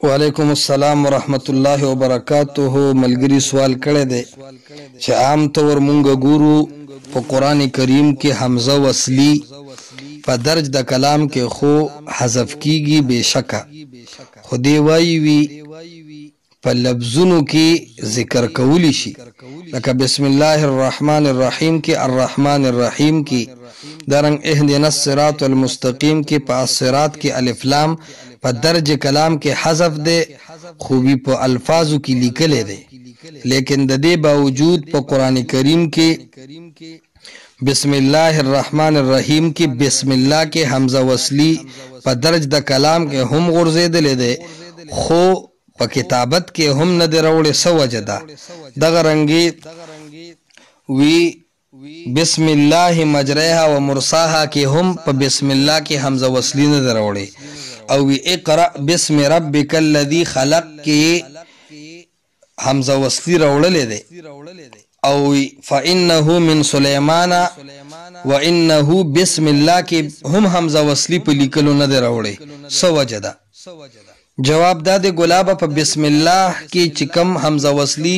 وعلیکم السلام ورحمت الله وبرکاته. ملګری سوال کړی دی چې عام طور مونږ ګورو په قرآن کریم کې حمزه وصلی په درج د کلام کې خو حذف کیږي بشکه، خو دی وایي وي په لفظونو کې ذکر کولی شي، لکه بسم الله الرحمن الرحیم کې الرحمن الرحیم کې، دارنګ اهدنا الصراط المستقیم کې په الصراط کې الف لام په درج کلام کې حذف دی، خوبی په الفاظو کې لیکل دی، لیکن د دې باوجود په قرآن کریم کې بسم الله الرحمن الرحیم کې بسم الله کې حمزه وصلی په درج د کلام کې هم غورځېدلی دی، خو په کتابت کې هم نه دی راوړی. څه وجه ده؟ دغه رنګې وی بسم الله مجریها و مرساها کې هم په بسم الله کې حمزه وصلی نه دی راوړی، او وی اقرأ بسم ربک الذی خلق کې حمزه وصلی راوړلی دی، او وی فإنه من سلیمان و انه بسم الله کې هم حمزه وصلی په لیکلو نه دی راوړی. څه وجه ده؟ جواب دا دی ګلابه په بسم الله کې چې کم حمزه وصلی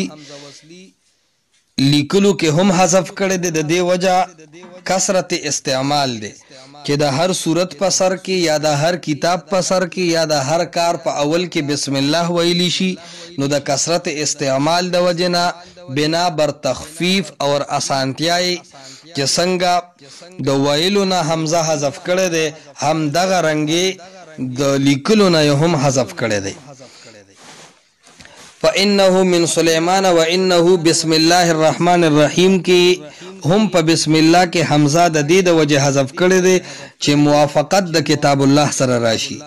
لیکلو کې هم حذف کړی دی، د دې وجه کثرت استعمال دی چې د هر صورت په سر کې یا د هر کتاب په سر کې یا د هر کار په اول کې بسم الله ویلی شي، نو د کثرت استعمال د وجه نه بنا بر تخفیف اور اسانتیای چې څنګه د ویلو نه حمزه حذف کړی دی، هم دغه رنګې د لیکلو نه هم حذف کړی دی. فإنه من سلیمان و انه بسم الله الرحمن الرحیم کې هم په بسم الله کې حمزه د دې د وجه حذف کړی دی چې موافقت د کتاب الله سره راشي،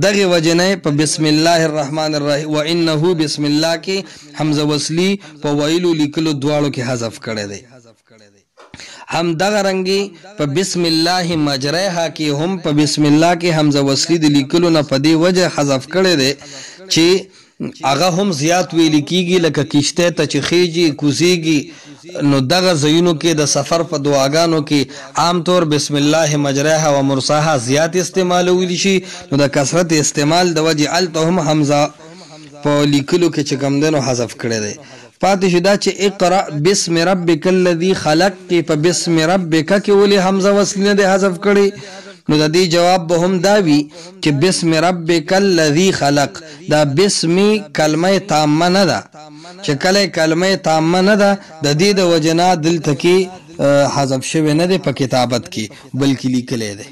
دغه وجه نه په بسم الله الرحمن الرحیم و انه بسم الله کې حمزه وصلی په ویلو لیکلو دواړو کې حذف کړی دی. هم دغه رنګي په بسم الله مجریها کې هم په بسم الله کې حمزه وصلی د لیکلو نه په دې وجه حذف کړی دی چې هغه هم زیات ویل کیږي، لکه کشته ته چې خیږي کوزیږي، نو دغه ځایونو کې د سفر په دعاګانو کې عام طور بسم الله مجریها و مرساها زیات استعمالول شي، نو د کثرت استعمال د وجه الته هم حمزه په لیکلو کې چې کم دنو حذف کړی دی. پاتې شو دا چې اقرأ بسم ربک الذی خلق کې په بسم ربک کې ولې حمزه وصلی نه دی حذف کړی، نو د دې جواب به هم دا وي چې بسم ربک الذی خلق دا بسمی کلمه تامه نه ده، چې کله کلمه تامه نه ده د دې د وجنا دلته کې حذف شوی نه دی په کتابت کې، بلکې لیکلی دی.